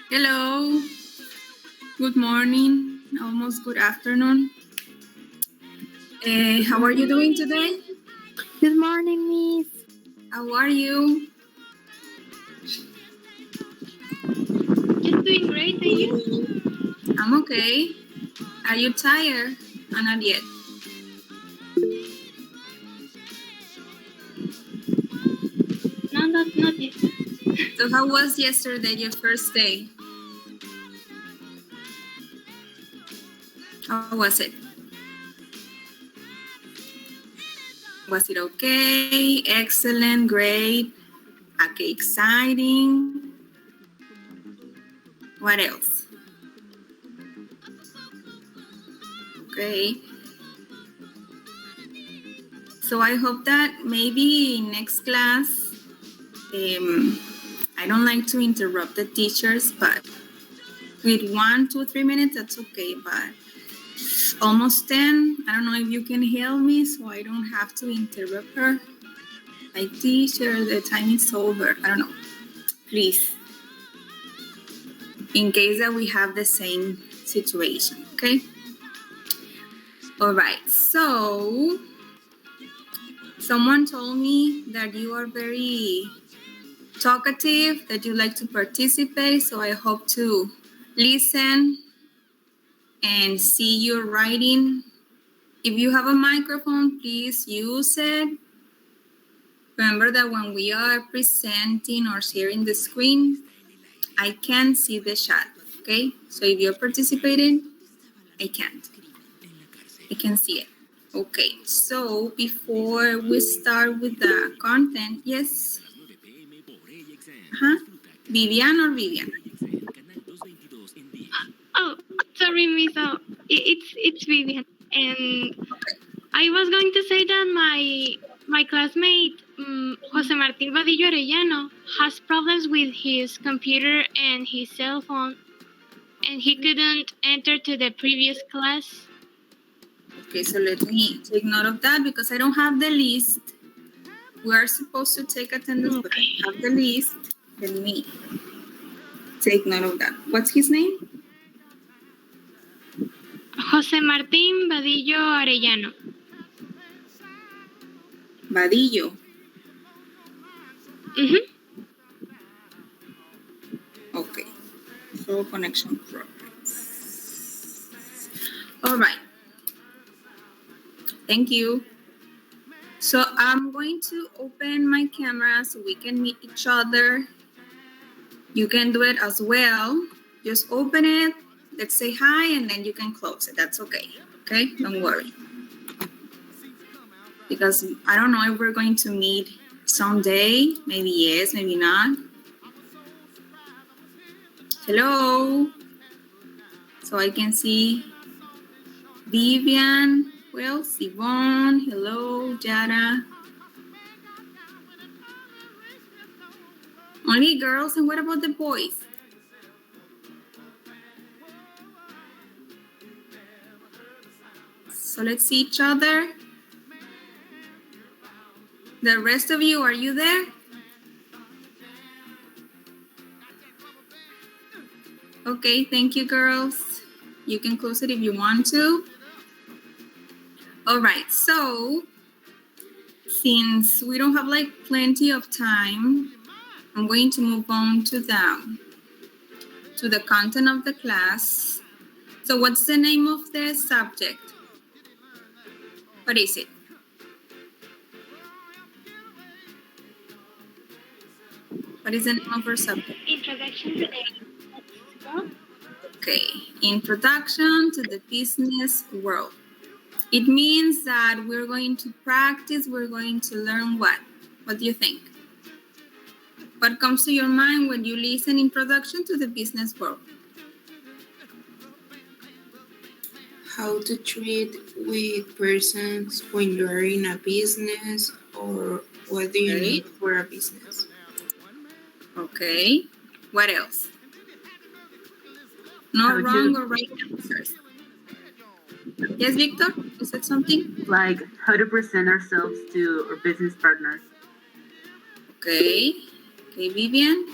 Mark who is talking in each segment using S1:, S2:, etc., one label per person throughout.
S1: Hello, good morning, almost good afternoon. How are you doing today?
S2: Good morning, Miss.
S1: How are you?
S2: Just doing great, and you?
S1: I'm okay. Are you tired? Not yet.
S2: No, not yet.
S1: So how was yesterday, your first day? How was it? Was it okay? Excellent, great, okay, exciting? What else? Okay. So I hope that maybe next class, I don't like to interrupt the teachers, but with 1, 2, 3 minutes, that's okay. But almost 10, I don't know if you can help me so I don't have to interrupt her. Like, teacher, the time is over. I don't know. Please. In case that we have the same situation, okay? All right, so someone told me that you are very talkative, that you like to participate, so I hope to listen and see your writing. If you have a microphone, please use it. Remember that when we are presenting or sharing the screen, I can't see the chat, okay? So if you're participating, I can't. I can see it. Okay, so before we start with the content, yes? Vivian or Vivian?
S2: Oh, sorry, Miss. It's Vivian, and I was going to say that my classmate Jose Martin Vadillo Arellano has problems with his computer and his cell phone, and he couldn't enter to the previous class.
S1: Okay, so let me take note of that because I don't have the list. We are supposed to take attendance, but I have the list. Let me take note of that. What's his name?
S2: Jose Martin Vadillo Arellano.
S1: Vadillo. Okay, so connection progress. All right. Thank you. So I'm going to open my camera so we can meet each other. You can do it as well. Just open it, let's say hi, and then you can close it. That's okay. Okay, don't worry. Because I don't know if we're going to meet someday. Maybe yes, maybe not. Hello. So I can see Vivian. Well, Yvonne. Hello, Jara. Only girls, and what about the boys? So let's see each other. The rest of you, are you there? Okay, thank you, girls. You can close it if you want to. All right, so since we don't have like plenty of time, I'm going to move on to the content of the class. So what's the name of the subject? What is it? What is the name of our subject?
S2: Introduction to the world.
S1: Okay, Introduction to the Business World. It means that we're going to practice, we're going to learn what? What do you think? What comes to your mind when you listen Introduction to the Business World?
S3: How to treat with persons when you're in a business, or what do you need for a business?
S1: Okay. What else? No wrong or right answers. Yes, Victor, you said something?
S4: Like how to present ourselves to our business partners.
S1: Okay. Okay, Vivian?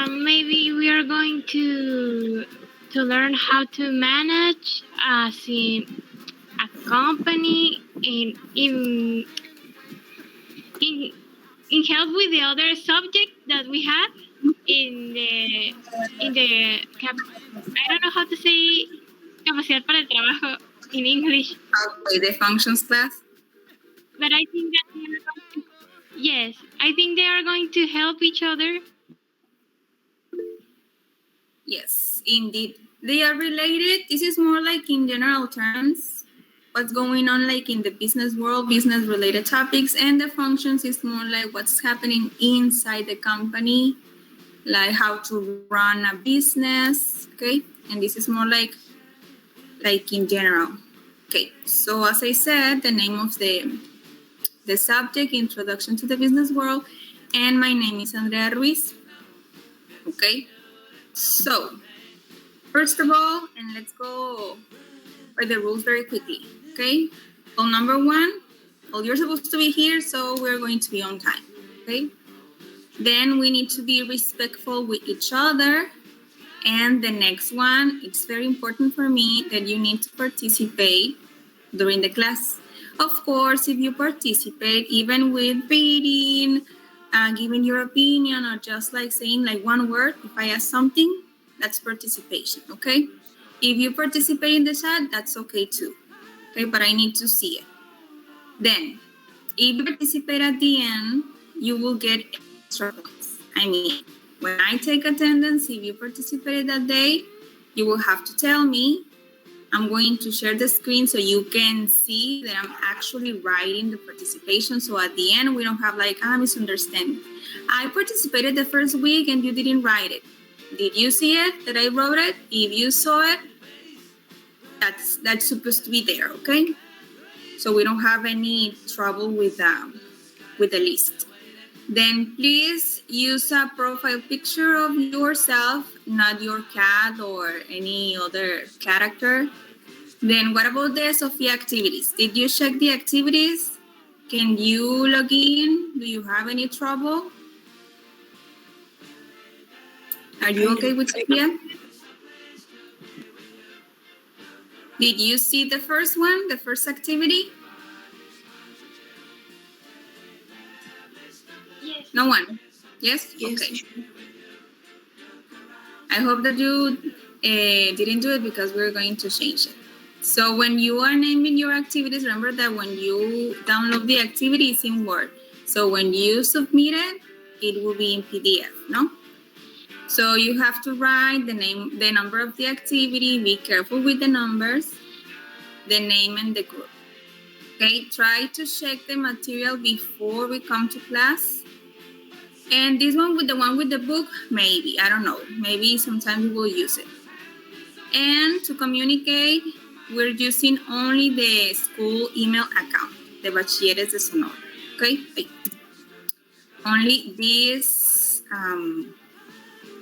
S2: maybe we are going to learn how to manage as in a company in help with the other subject that we have in the I don't know how to say capacidad para el trabajo in English,
S1: Okay, the functions class.
S2: but I think that yes, I think they are going to help each other.
S1: Yes, indeed. They are related. This is more like in general terms, what's going on like in the business world, business related topics, and the functions is more like what's happening inside the company, like how to run a business, okay? And this is more like in general. Okay, so as I said, the name of the subject, Introduction to the Business World, and my name is Andrea Ruiz. Okay, so first of all, and let's go by the rules very quickly. Okay, rule number one, well, you're supposed to be here, so we're going to be on time. Okay, then we need to be respectful with each other. And the next one, it's very important for me that you need to participate during the class. Of course, if you participate, even with reading, giving your opinion, or just like saying like one word, if I ask something, that's participation, okay? If you participate in the chat, that's okay too, okay? But I need to see it. Then, if you participate at the end, you will get extra points. I mean, when I take attendance, if you participated that day, you will have to tell me. I'm going to share the screen so you can see that I'm actually writing the participation. So at the end, we don't have like, misunderstanding. I participated the first week and you didn't write it. Did you see it that I wrote it? If you saw it, that's supposed to be there, okay? So we don't have any trouble with the list. Then please use a profile picture of yourself, not your cat or any other character. Then what about the Sophia activities? Did you check the activities? Can you log in? Do you have any trouble? Are you okay with Sophia? Did you see the first one, the first activity?
S2: Yes.
S1: No one? Yes?
S3: Yes.
S1: Okay. I hope that you didn't do it because we're going to change it. So when you are naming your activities, remember that when you download the activity, it's in Word. So when you submit it, it will be in PDF, no? So you have to write the name, the number of the activity, be careful with the numbers, the name and the group. Okay, try to check the material before we come to class. And this one with the one with the book, maybe, I don't know, maybe sometimes we will use it. And to communicate, we're using only the school email account, the Bachilleres de Sonora, okay? Only this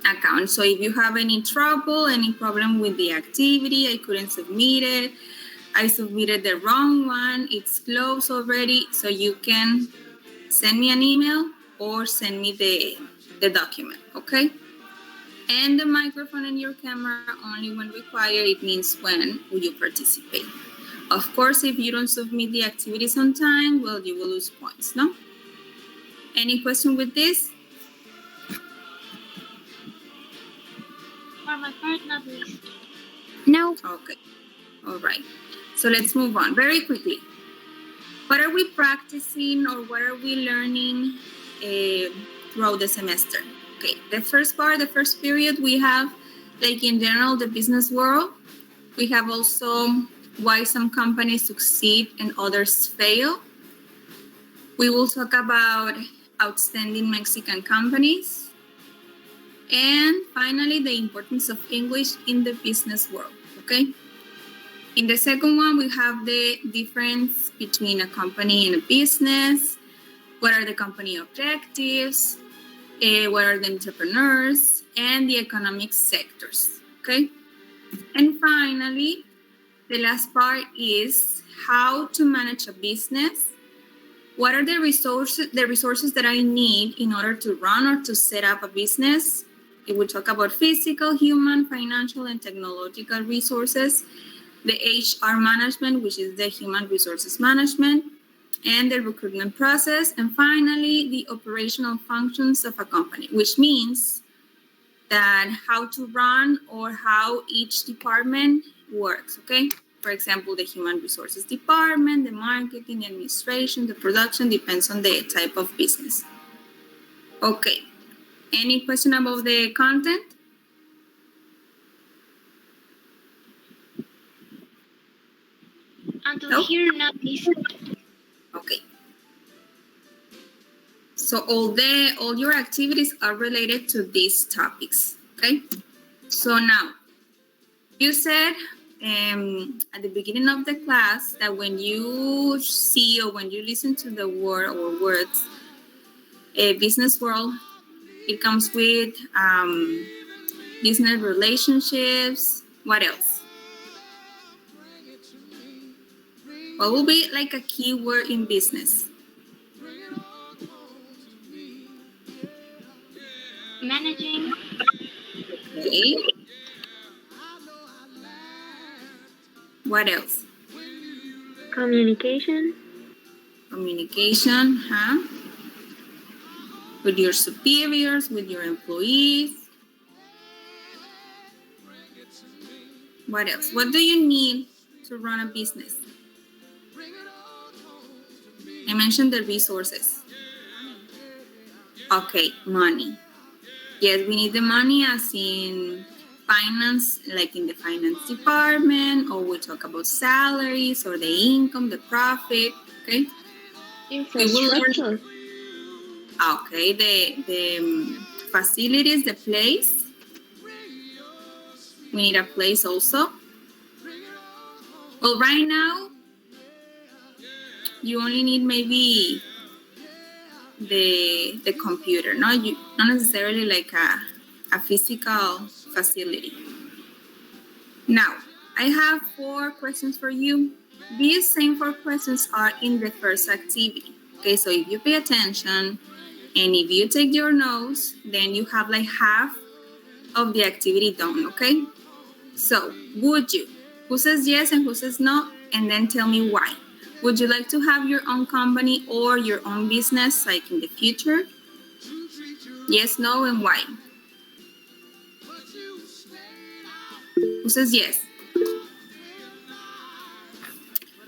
S1: account. So if you have any trouble, any problem with the activity, I couldn't submit it, I submitted the wrong one, it's closed already, so you can send me an email or send me the document, okay? And the microphone and your camera only when required. It means when you participate. Of course, if you don't submit the activities on time, well, you will lose points, no? Any question with this?
S2: For my part, not least.
S1: No. Okay, all right. So let's move on very quickly. What are we practicing or what are we learning throughout the semester? Okay, the first part, the first period, we have, like in general, the business world. We have also why some companies succeed and others fail. We will talk about outstanding Mexican companies. And finally, the importance of English in the business world, okay? In the second one, we have the difference between a company and a business. What are the company objectives? What are the entrepreneurs and the economic sectors, okay? And finally, the last part is how to manage a business. What are the resources that I need in order to run or to set up a business? It will talk about physical, human, financial, and technological resources, the HR management, which is the human resources management, and the recruitment process, and finally, the operational functions of a company, which means that how to run or how each department works, okay? For example, the human resources department, the marketing, the administration, the production, depends on the type of business. Okay, any question about the content?
S2: Until
S1: No?
S2: here, not this.
S1: Okay. So all your activities are related to these topics, okay? So now, you said at the beginning of the class that when you see or when you listen to the word or words, business world, it comes with business relationships. What else? What will be like a key word in business?
S2: Managing,
S1: Okay. What else?
S5: Communication.
S1: Communication, huh? With your superiors, with your employees. What else? What do you need to run a business? I mentioned the resources. Okay, money. Yes, we need the money as in finance, like in the finance department, or we talk about salaries or the income, the profit, okay?
S5: Infrastructure.
S1: Okay, the facilities, the place. We need a place also. Well, right now, you only need maybe the computer, not necessarily like a physical facility. Now, I have 4 questions for you. These same 4 questions are in the first activity. Okay, so if you pay attention and if you take your notes, then you have like half of the activity done, okay? So, would you? Who says yes and who says no? And then tell me why. Would you like to have your own company or your own business like in the future? Yes, no, and why? Who says yes?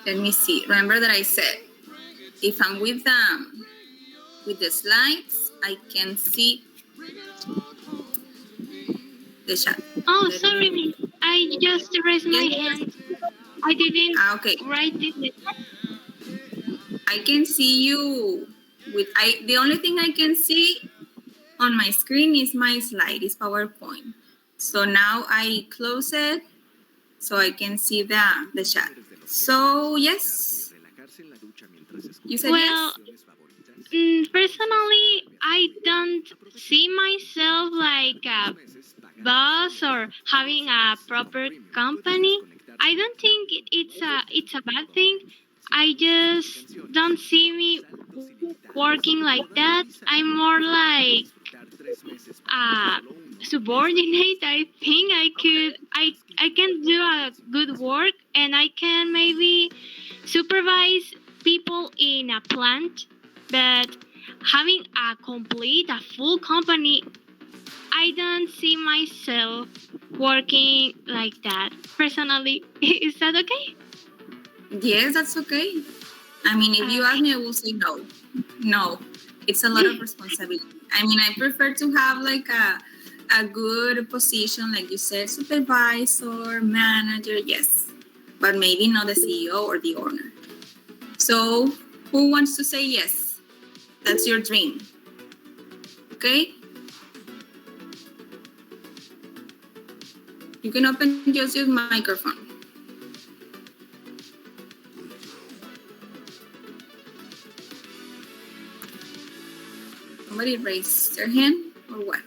S1: Let me see. Remember that I said, if I'm with the slides, I can see the chat.
S2: oh, sorry, miss. I just raised my hand. I didn't
S1: Okay.
S2: write it.
S1: I can see you the only thing I can see on my screen is my slide, is PowerPoint. So now I close it so I can see the chat. So yes. You said
S2: Well,
S1: yes?
S2: personally, I don't see myself like a boss or having a proper company. I don't think it's a bad thing. I just don't see me working like that. I'm more like subordinate. I think I can do a good work and I can maybe supervise people in a plant, but having a full company, I don't see myself working like that. Personally, is that okay?
S1: Yes, that's okay. I mean, if you ask me, I will say no. No, it's a lot of responsibility. I mean, I prefer to have like a good position, like you said, supervisor, manager, yes, but maybe not the CEO or the owner. So, who wants to say yes? That's your dream. Okay? You can open just your microphone. Somebody raised their hand or what?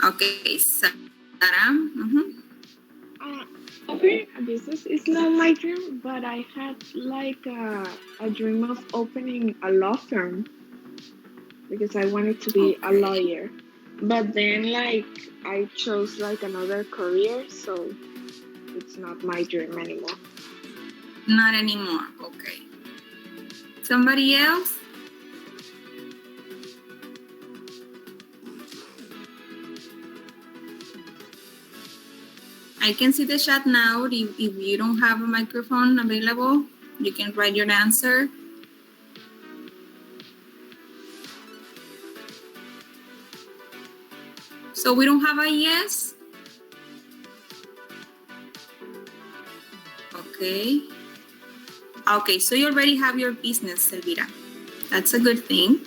S1: Okay, Sarah.
S5: opening a business is not my dream, but I had like a dream of opening a law firm because I wanted to be a
S1: Okay.
S5: lawyer. But then like I chose like another career, so it's not my dream anymore.
S1: Not anymore. Okay. Somebody else? I can see the chat now. If you don't have a microphone available, you can write your answer. So we don't have a yes? Okay. Okay, so you already have your business, Elvira. That's a good thing.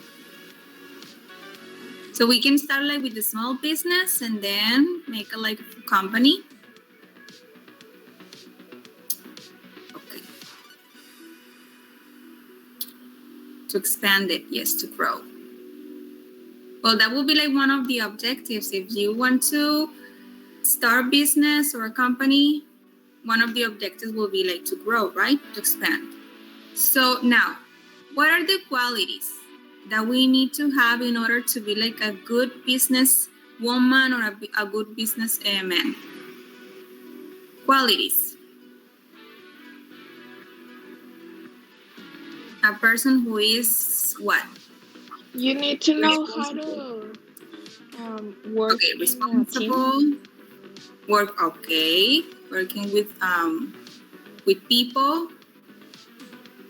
S1: So we can start like with the small business and then make a like company. Okay. To expand it, yes, to grow. Well, that will be like one of the objectives. If you want to start business or a company, one of the objectives will be like to grow, right? To expand. So now, what are the qualities that we need to have in order to be like a good business woman or a good business man? Qualities. A person who is what?
S5: You need to know how to work
S1: Okay,
S5: in a team.
S1: responsible. Work, okay. Working with people.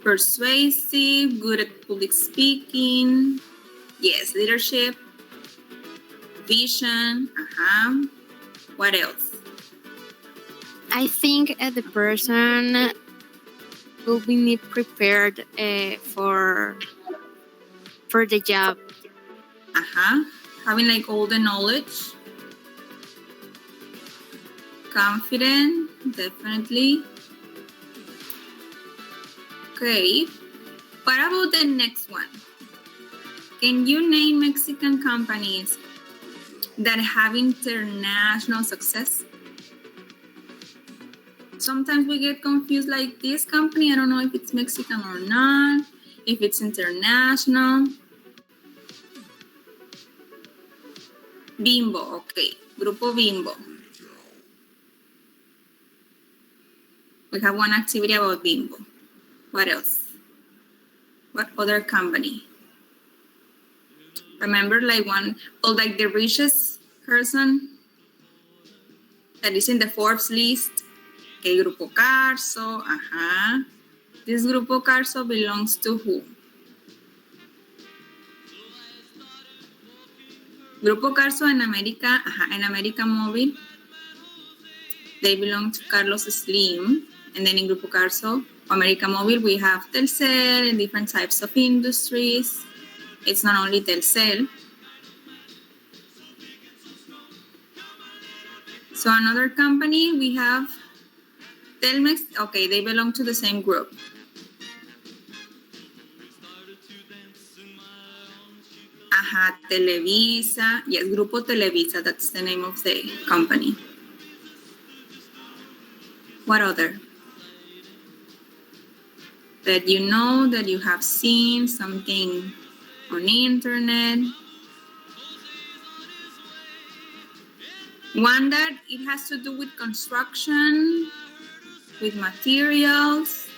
S1: Persuasive, good at public speaking. Yes, leadership. Vision. What else?
S6: I think the person will be prepared for the job.
S1: Having like all the knowledge. Confident, definitely. Okay. What about the next one? Can you name Mexican companies that have international success? Sometimes we get confused, like this company, I don't know if it's Mexican or not, if it's international. Bimbo, okay. Grupo Bimbo. We have one activity about Bimbo. What else? What other company? Remember like like the richest person that is in the Forbes list? Okay, Grupo Carso, This Grupo Carso belongs to who? Grupo Carso en América Móvil, they belong to Carlos Slim. And then in Grupo Carso, América Móvil, we have Telcel and different types of industries. It's not only Telcel. So another company, we have Telmex. Okay, they belong to the same group. Televisa. Yes, Grupo Televisa, that's the name of the company. What other? That you know, that you have seen something on the internet. One that it has to do with construction, with materials,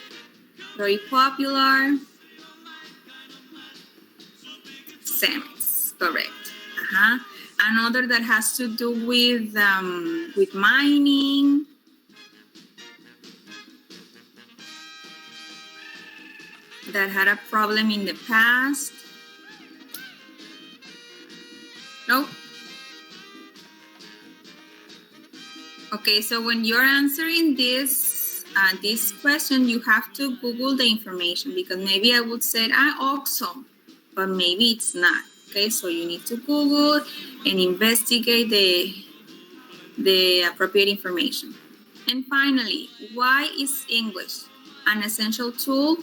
S1: very popular. Cemex, correct. Another that has to do with mining. That had a problem in the past. No? Okay, so when you're answering this question, you have to Google the information, because maybe I would say Oxxo, but maybe it's not. Okay, so you need to Google and investigate the appropriate information. And finally, why is English an essential tool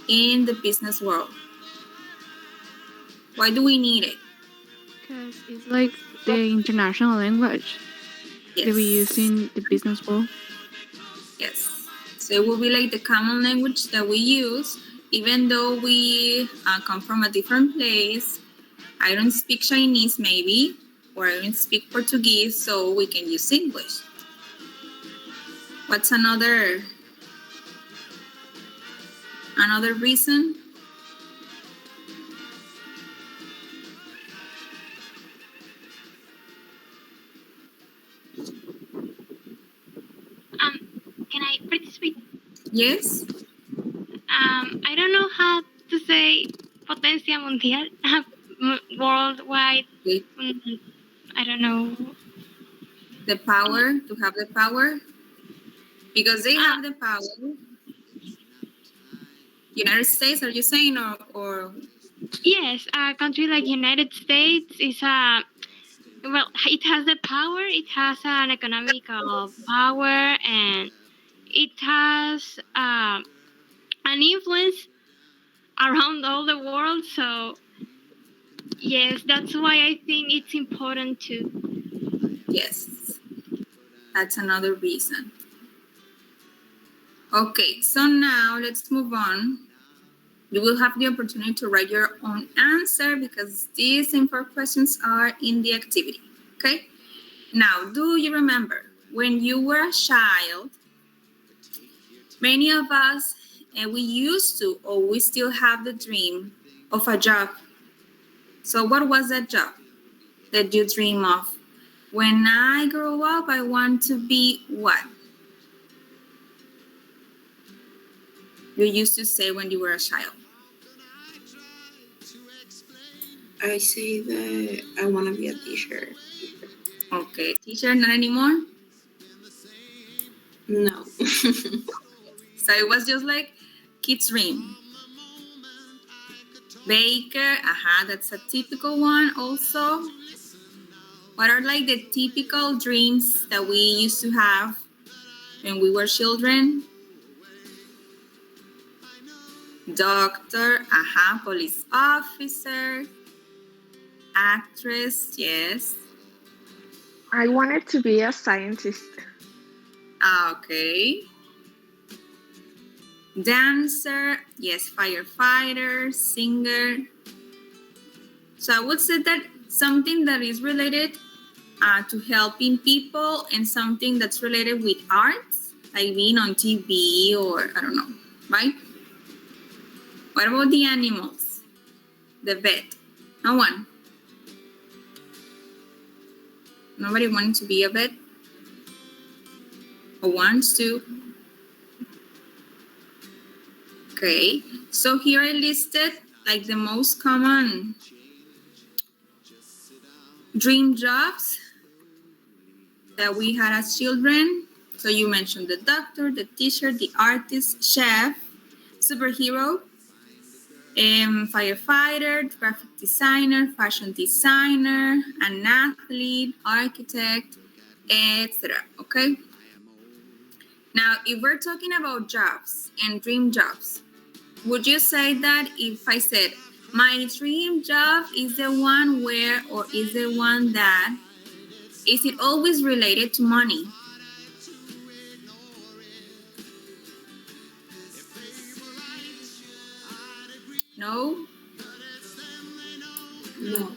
S1: in the business world? Why do we need it?
S7: Because it's like the international language that we use in the business world.
S1: Yes. So it will be like the common language that we use, even though we come from a different place. I don't speak Chinese, maybe, or I don't speak Portuguese, so we can use English. What's another reason?
S2: Can I participate?
S1: Yes.
S2: I don't know how to say potencia mundial, worldwide.
S1: Okay.
S2: I don't know.
S1: The power, to have the power, because they have the power. United States, are you saying, or?
S2: Yes, a country like United States is a well. It has the power. It has an economical power, and it has an influence around all the world. So yes, that's why I think it's important too.
S1: Yes, that's another reason. Okay, so now let's move on. You will have the opportunity to write your own answer because these info questions are in the activity, okay? Now, do you remember when you were a child, many of us, and we used to, or we still have the dream of a job. So what was that job that you dream of? When I grow up, I want to be what? You used to say when you were a child.
S3: I say that I want to be a teacher.
S1: Okay, teacher, not anymore?
S3: No.
S1: So it was just like kid's dream. Baker, that's a typical one also. What are like the typical dreams that we used to have when we were children? Doctor, police officer, actress, yes.
S5: I wanted to be a scientist.
S1: Okay. Dancer, yes, firefighter, singer. So I would say that something that is related to helping people and something that's related with arts, like being on TV or I don't know, right? What about the animals? The vet? No one. Nobody wanted to be a vet? Or wants to? Okay, so here I listed like the most common dream jobs that we had as children. So you mentioned the doctor, the teacher, the artist, chef, superhero, firefighter, graphic designer, fashion designer, an athlete, architect, etc. Okay? Now, if we're talking about jobs and dream jobs, would you say that if I said, my dream job is the one where, or is the one that, is it always related to money? No?
S3: No.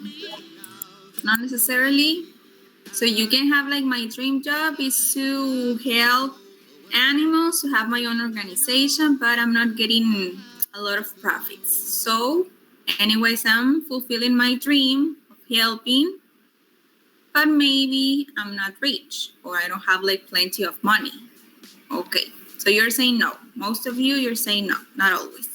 S1: Not necessarily. So you can have like my dream job is to help animals, to have my own organization, but I'm not getting a lot of profits. So anyways, I'm fulfilling my dream of helping, but maybe I'm not rich or I don't have like plenty of money. Okay, so you're saying no. Most of you're saying no, not always.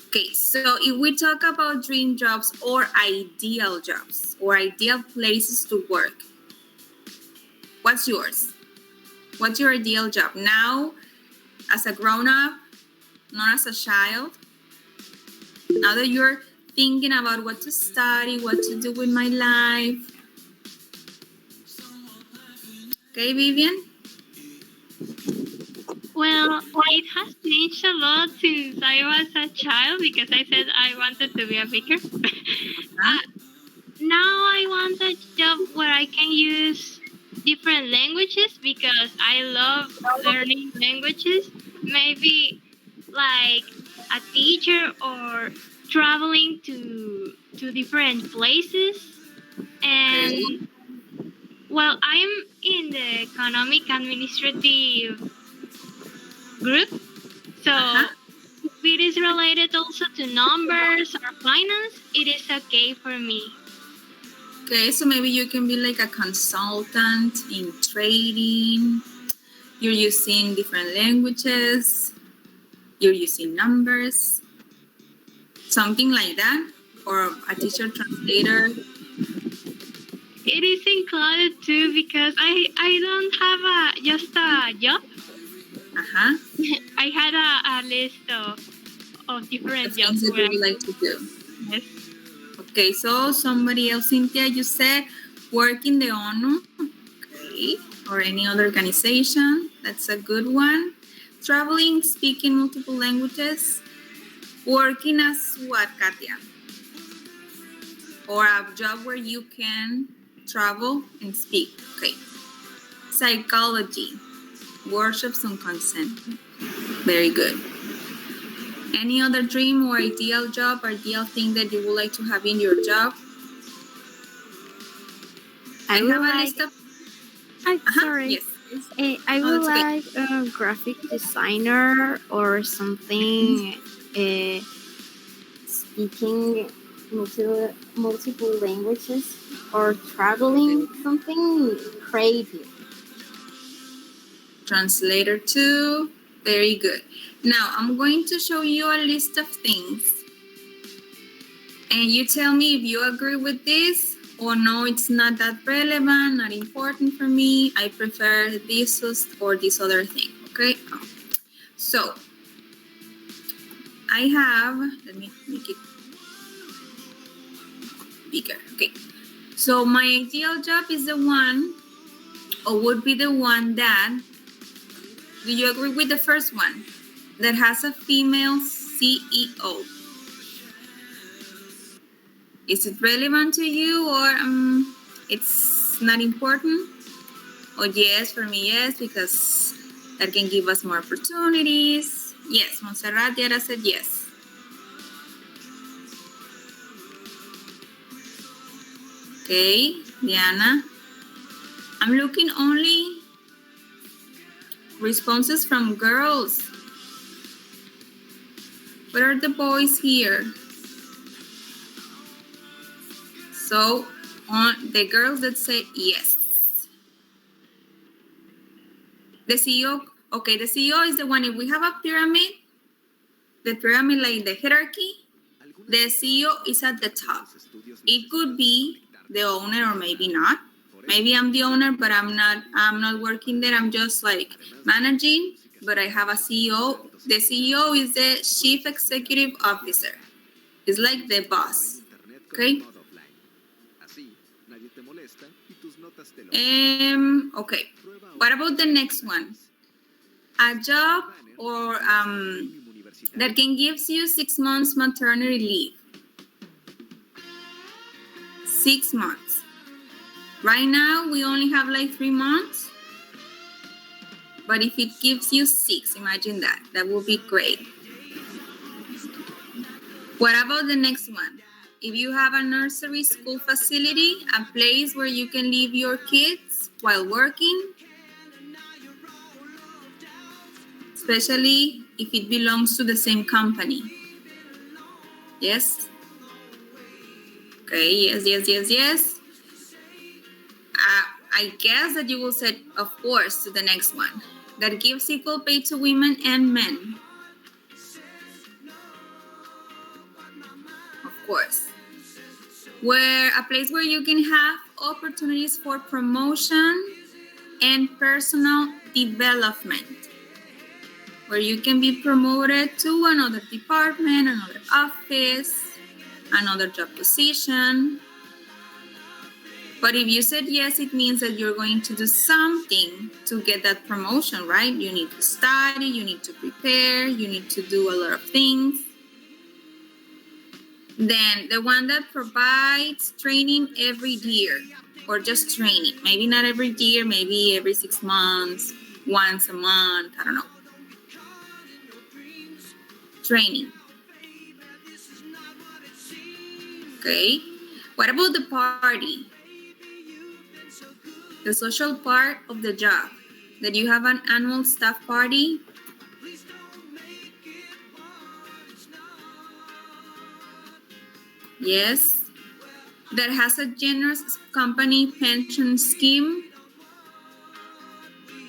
S1: Okay, so if we talk about dream jobs or ideal jobs or ideal places to work, what's yours? What's your ideal job now as a grown-up, not as a child? Now that you're thinking about what to study, what to do with my life. Okay, Vivian?
S2: Well, it has changed a lot since I was a child because I said I wanted to be a baker. Now I want a job where I can use different languages because I love learning languages. Maybe like a teacher or traveling to different places. And well, I'm in the economic administrative group, so if it is related also to numbers or finance, it is okay for me.
S1: Okay, so maybe you can be like a consultant in trading. You're using different languages. You're using numbers. Something like that. Or a teacher translator.
S2: It is included too because I don't have just a job.
S1: Uh-huh.
S2: I had a list of different
S1: The
S2: jobs
S1: things that
S2: where
S1: you would like to do.
S2: yes.
S1: Okay, so somebody else, Cynthia, you said work in the ONU, okay, or any other organization. That's a good one. Traveling, speaking multiple languages. Working as what, Katia? Or a job where you can travel and speak. Okay. Psychology, workshops on consent. Very good. Any other dream or ideal job, ideal thing that you would like to have in your job?
S6: I would
S1: have a
S6: like.
S1: list of.
S6: Sorry.
S1: Yes.
S6: I
S1: Oh,
S6: would
S1: it's okay.
S6: like a graphic designer or something. Speaking multiple languages or traveling, something creative.
S1: Translator too. Very good. Now I'm going to show you a list of things. And you tell me if you agree with this or no, it's not that relevant, not important for me. I prefer this or this other thing, okay? So, I have, let me make it bigger, okay. So my ideal job is the one, or would be the one that, do you agree with the first one? That has a female CEO. Is it relevant to you or it's not important? Or yes, for me, yes, because that can give us more opportunities. Yes, Montserrat Yara said yes. Okay, Diana. I'm looking only responses from girls. Where are the boys here? So, on the girls that say yes. The CEO, okay, the CEO is the one, if we have a pyramid, the pyramid like the hierarchy, the CEO is at the top. It could be the owner or maybe not. Maybe I'm the owner, but I'm not working there. I'm just like managing, but I have a CEO. The CEO is the Chief Executive Officer. It's like the boss, okay? Okay, what about the next one? A job or that can give you 6 months maternity leave. 6 months. Right now, we only have like 3 months. But if it gives you 6, imagine that. That would be great. What about the next one? If you have a nursery school facility, a place where you can leave your kids while working, especially if it belongs to the same company. Yes? Okay, yes. I guess that you will say, of course, to the next one. That gives equal pay to women and men. Of course. Where a place where you can have opportunities for promotion and personal development. Where you can be promoted to another department, another office, another job position. But if you said yes, it means that you're going to do something to get that promotion, right? You need to study, you need to prepare, you need to do a lot of things. Then the one that provides training every year, or just training. Maybe not every year, maybe every 6 months, once a month, I don't know. Training. Okay. What about the party? The social part of the job. That you have an annual staff party. Yes. That has a generous company pension scheme.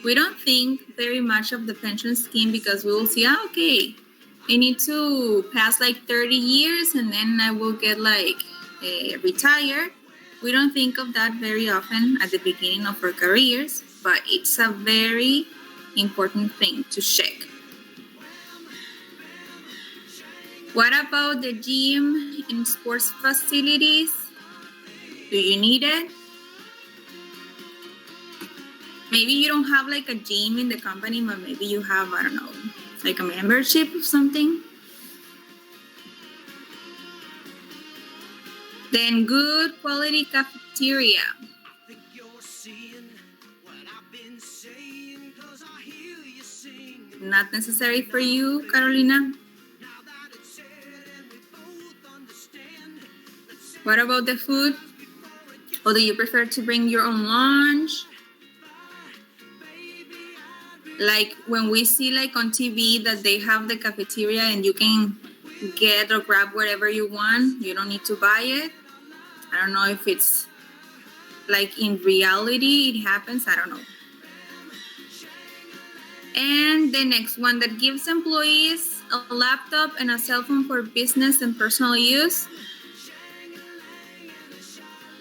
S1: We don't think very much of the pension scheme because we will see, okay, I need to pass like 30 years and then I will get like retired. We don't think of that very often at the beginning of our careers, but it's a very important thing to check. What about the gym and sports facilities? Do you need it? Maybe you don't have like a gym in the company, but maybe you have, I don't know, like a membership or something. Then good quality cafeteria. Not necessary for you, Carolina. What about the food? Or do you prefer to bring your own lunch? Like when we see like on TV that they have the cafeteria and you can get or grab whatever you want, you don't need to buy it. I don't know if it's like in reality it happens, I don't know. And the next one, that gives employees a laptop and a cell phone for business and personal use.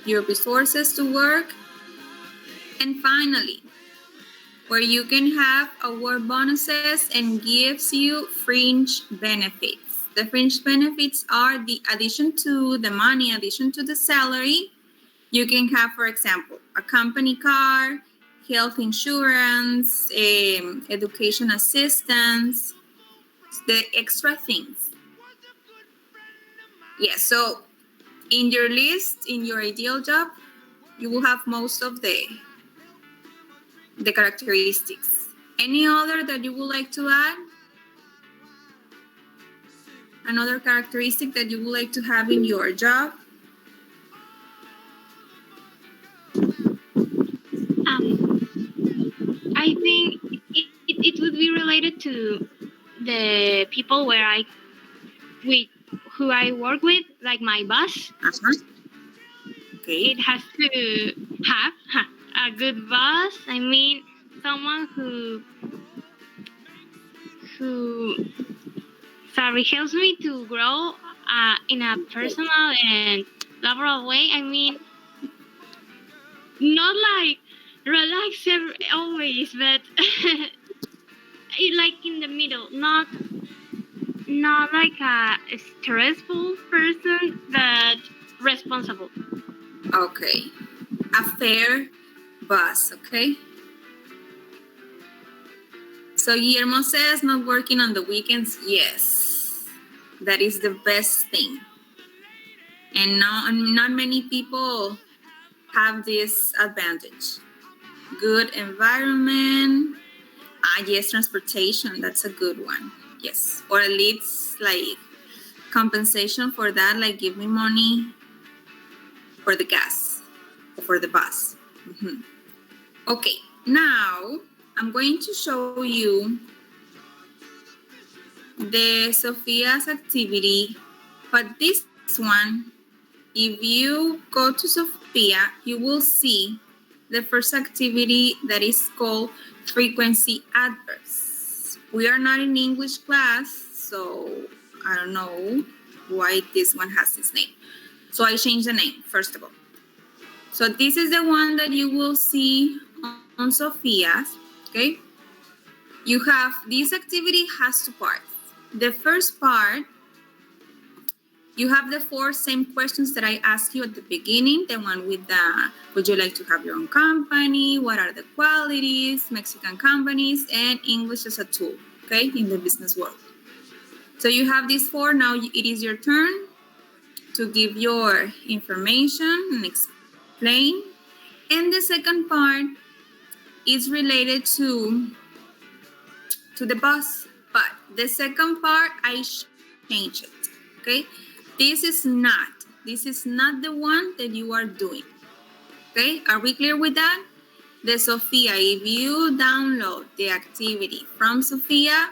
S1: Your resources to work. And finally, where you can have award bonuses and gives you fringe benefits. The fringe benefits are the addition to the money, addition to the salary. You can have, for example, a company car, health insurance, education assistance, the extra things. Yes, so in your list, in your ideal job, you will have most of the characteristics. Any other that you would like to add? Another characteristic that you would like to have in your job?
S2: I think it would be related to the people who I work with, like my boss.
S1: Okay.
S2: It has to have a good boss. I mean, someone who helps me to grow in a personal and laboral way. I mean, not like relax always, but like in the middle, not like a stressful person, but responsible.
S1: Okay. A fair boss, okay? So Guillermo says not working on the weekends. Yes, that is the best thing. And not many people have this advantage. Good environment. Yes, transportation, that's a good one. Yes, or at least like compensation for that, like give me money for the gas or for the bus. Mm-hmm. Okay, now I'm going to show you the Sophia's activity, but this one, if you go to Sophia, you will see the first activity that is called frequency adverbs. We are not in English class, so I don't know why this one has this name. So I changed the name, first of all. So this is the one that you will see on Sophia's, okay? You have, this activity has two parts. The first part, you have the 4 same questions that I asked you at the beginning, the one with the, would you like to have your own company? What are the qualities, Mexican companies, and English as a tool, okay, in the business world. So you have these 4, now it is your turn. to give your information and explain. And the second part is related to the boss, but the second part I changed it. Okay, this is not the one that you are doing. Okay, are we clear with that? The Sophia, if you download the activity from Sophia,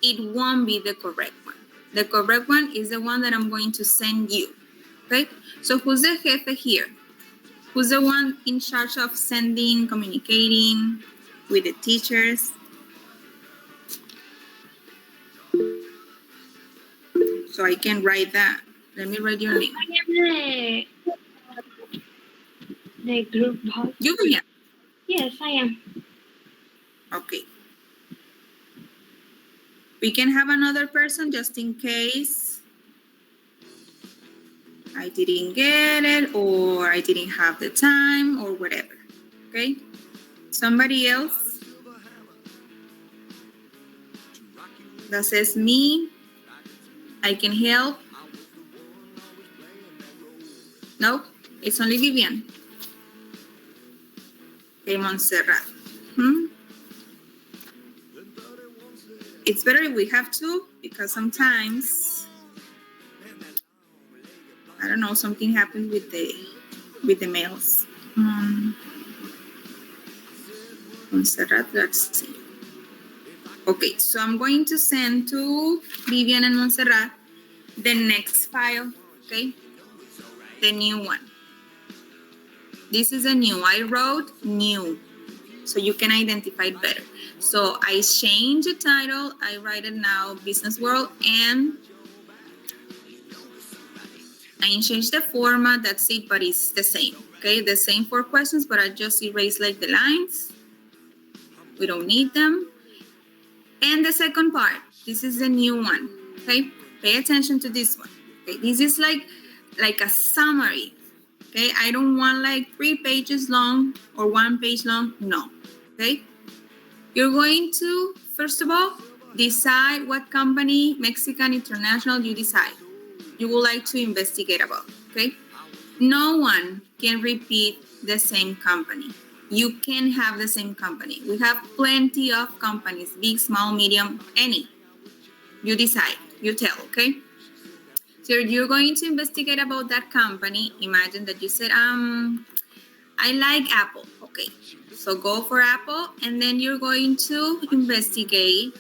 S1: it won't be the correct one. The correct one is the one that I'm going to send you. Okay, so who's the jefe here? Who's the one in charge of sending, communicating with the teachers? So I can write that. Let me write your name.
S2: I am the group boss.
S1: You can,
S2: Yes, I am.
S1: okay. We can have another person just in case I didn't get it or I didn't have the time or whatever. Okay? Somebody else that says me, I can help. No, it's only Vivian. Okay, Montserrat. It's better if we have two because sometimes, I don't know, something happened with the mails. Montserrat, let's see. Okay, so I'm going to send to Vivian and Montserrat the next file, okay? The new one. This is a new, I wrote new, so you can identify it better. So I change the title, I write it now, Business World, and I change the format, that's it, but it's the same, okay? The same 4 questions, but I just erase like the lines. We don't need them. And the second part, this is the new one, okay? Pay attention to this one, okay? This is like a summary, okay? I don't want like 3 pages long or 1 page long, no, okay? You're going to, first of all, decide what company, Mexican, international, you decide you would like to investigate about, okay? No one can repeat the same company. You can have the same company. We have plenty of companies, big, small, medium, any. You decide, you tell, okay? So you're going to investigate about that company. Imagine that you said, I like Apple, okay. So go for Apple, and then you're going to investigate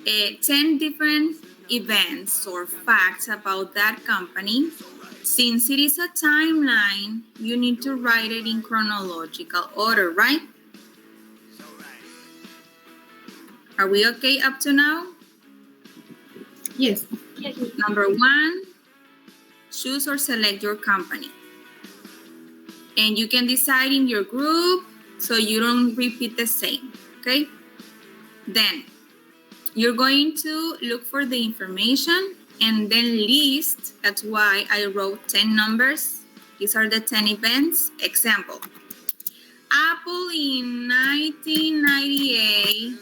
S1: 10 different events or facts about that company. Since it is a timeline, you need to write it in chronological order, right? Are we okay up to now?
S3: Yes.
S2: Yes.
S1: Number 1, choose or select your company. And you can decide in your group so you don't repeat the same, okay? Then you're going to look for the information and then list. That's why I wrote 10 numbers. These are the 10 events. Example, Apple in 1998,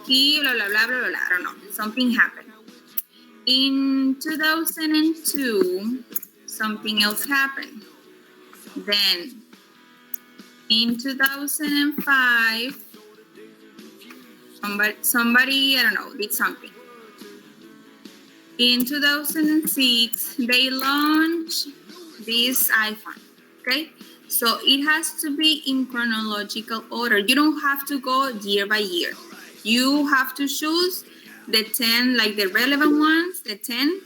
S1: he blah, blah, blah, blah, blah, I don't know, something happened. In 2002, something else happened. Then in 2005, somebody, I don't know, did something. In 2006, they launched this iPhone, okay? So it has to be in chronological order. You don't have to go year by year. You have to choose the 10, like the relevant ones, the 10.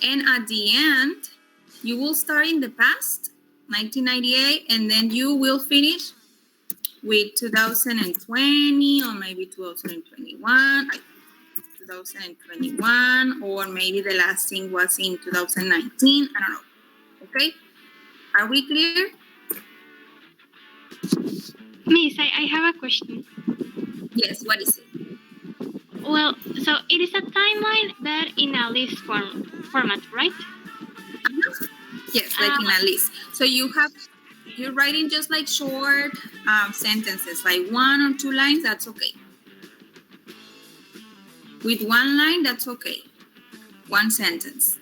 S1: And at the end, you will start in the past, 1998, and then you will finish with 2020 or maybe 2021, 2021, or maybe the last thing was in 2019. I don't know. Okay? Are we clear?
S2: Miss, I have a question.
S1: Yes, what is it?
S2: Well, so it is a timeline but in a list format, right?
S1: Yes, like in a list. So you're writing just like short sentences, like 1 or 2 lines, that's okay. With 1 line, that's okay. 1 sentence.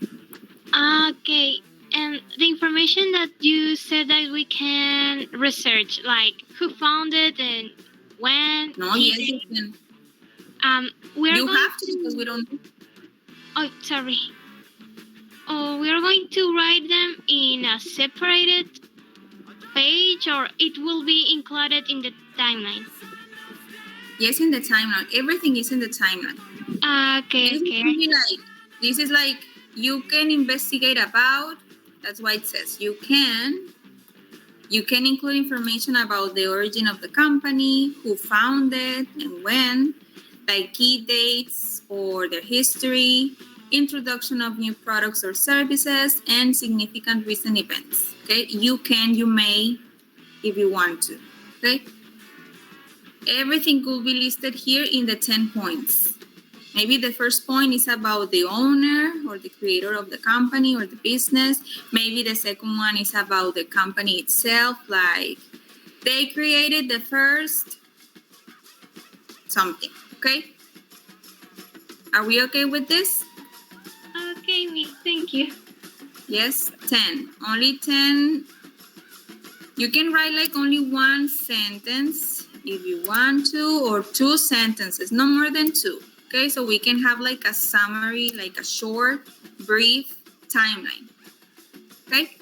S2: Okay, and the information that you said that we can research, like who found it and when.
S1: No, yes, you can.
S2: We are
S1: You
S2: going
S1: have to because we don't.
S2: Oh, sorry. Oh, we are going to write them in a separated page, or it will be included in the timeline.
S1: Yes, in the timeline. Everything is in the timeline.
S2: Okay, okay.
S1: This is like you can investigate about. That's why it says you can. You can include information about the origin of the company, who founded and when, like key dates or their history, introduction of new products or services, and significant recent events. Okay, you can, you may, if you want to. Okay, everything could be listed here in the 10 points. Maybe the first point is about the owner or the creator of the company or the business. Maybe the second one is about the company itself, like they created the first something, okay? Are we okay with this?
S2: Okay, Miss, thank you.
S1: Yes, 10. Only 10. You can write like only one sentence if you want to, or 2 sentences, no more than 2. Okay, so we can have like a summary, like a short, brief timeline. Okay,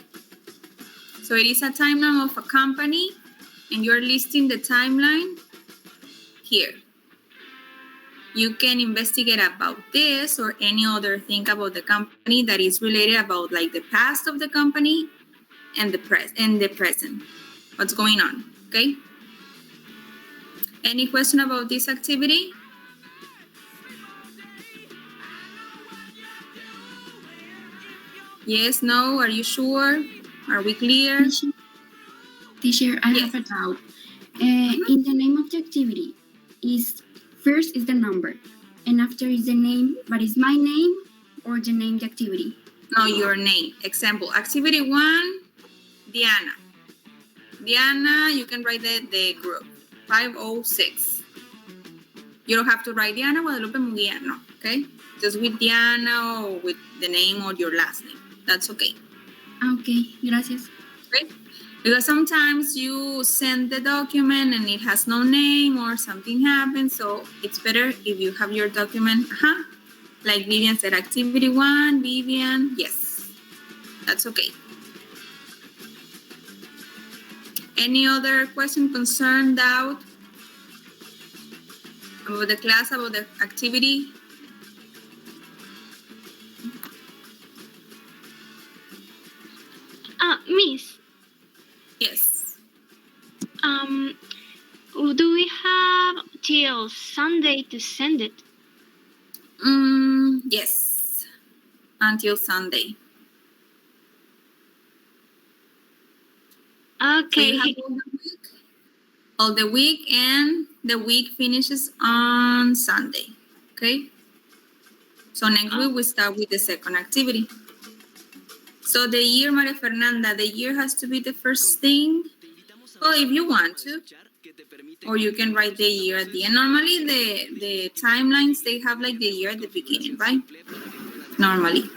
S1: so it is a timeline of a company, and you're listing the timeline here. You can investigate about this or any other thing about the company that is related about like the past of the company and the present. What's going on? Okay. Any question about this activity? Yes, no, are you sure? Are we clear?
S8: Teacher, I
S1: Yes.
S8: have a doubt. In the name of the activity, first is the number, and after is the name, but is my name or the name of the activity?
S1: No, your name. Example, activity 1, Diana. Diana, you can write the group, 506. You don't have to write Diana Guadalupe Muguía, no, okay? Just with Diana or with the name or your last name. That's okay.
S8: Okay, gracias.
S1: Okay? Because sometimes you send the document and it has no name or something happens, so it's better if you have your document, like Vivian said, activity 1, Vivian, yes, that's okay. Any other question, concern, doubt about the class, about the activity?
S2: Miss,
S1: Yes.
S2: do we have till Sunday to send it?
S1: Yes, until Sunday.
S2: Okay.
S1: So you have all the week, and the week finishes on Sunday, okay? So next week we start with the second activity. So the year, Maria Fernanda, the year has to be the first thing. Well, if you want to, or you can write the year at the end. Normally the timelines, they have like the year at the beginning, right? Normally.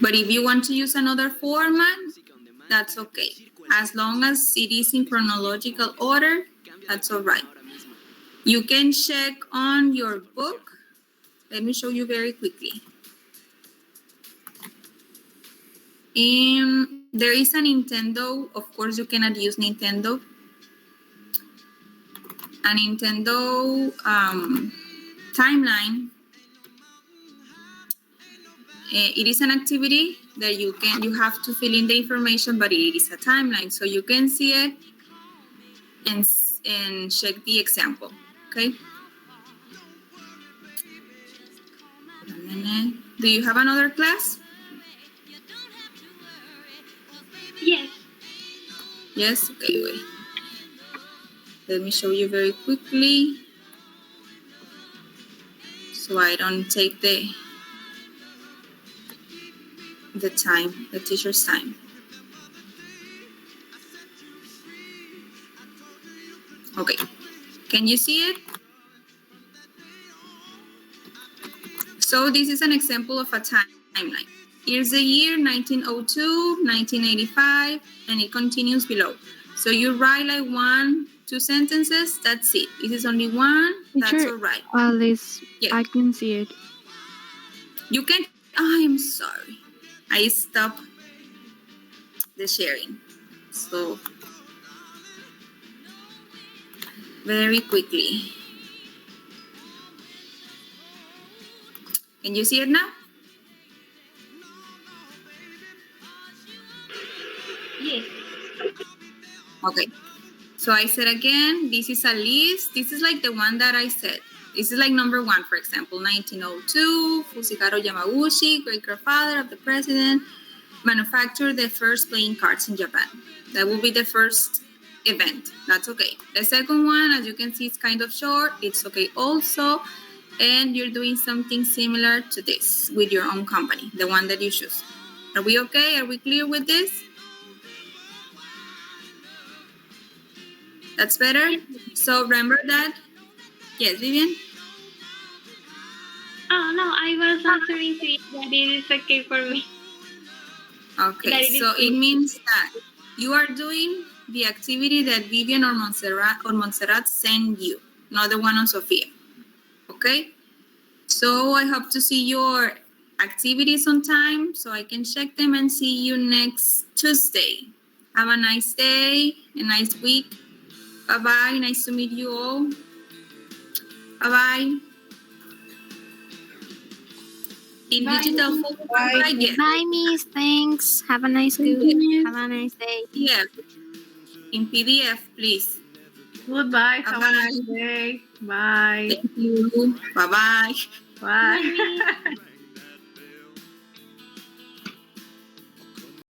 S1: But if you want to use another format, that's okay. As long as it is in chronological order, that's all right. You can check on your book. Let me show you very quickly. There is a Nintendo. Of course, you cannot use Nintendo. A Nintendo timeline. It is an activity that you have to fill in the information, but it is a timeline, so you can see it and check the example. Okay. Do you have another class?
S2: Yes.
S1: Yes. Okay. Wait. Let me show you very quickly, so I don't take the time, the teacher's time. Okay, can you see it? So this is an example of a timeline. Here's the year, 1902, 1985, and it continues below. So you write like 1-2 sentences, that's it. If it's only one, that's
S7: Teacher,
S1: all right.
S7: Alice,
S1: Yes.
S7: I can see it.
S1: You can, I'm sorry. I stopped the sharing. So, very quickly. Can you see it now?
S2: Yes.
S1: Okay. So I said again, this is a list. This is like the one that I said. This is like number 1, for example, 1902, Fujikaro Yamaguchi, great-grandfather of the president, manufactured the first playing cards in Japan. That will be the first event. That's okay. The second one, as you can see, it's kind of short. It's okay also. And you're doing something similar to this with your own company, the one that you choose. Are we okay? Are we clear with this? That's better? So remember that? Yes, Vivian?
S2: Oh, no, I was answering to you that it is okay for me. That
S1: Okay,
S2: it is
S1: so it
S2: good.
S1: means that you are doing the activity that Vivian or Montserrat send you, not the one on Sophia. Okay? So I hope to see your activities on time so I can check them and see you next Tuesday. Have a nice day, a nice week. Bye-bye. Nice to meet you all. Bye-bye. In
S5: Bye.
S1: digital form,
S3: Bye.
S1: yes.
S6: Bye, Miss. Thanks. Have a nice day. Have a nice day.
S1: PDF. In PDF, please.
S4: Goodbye. Have a
S1: Bye-bye.
S4: nice day. Bye.
S1: Thank you. Bye-bye.
S4: Bye.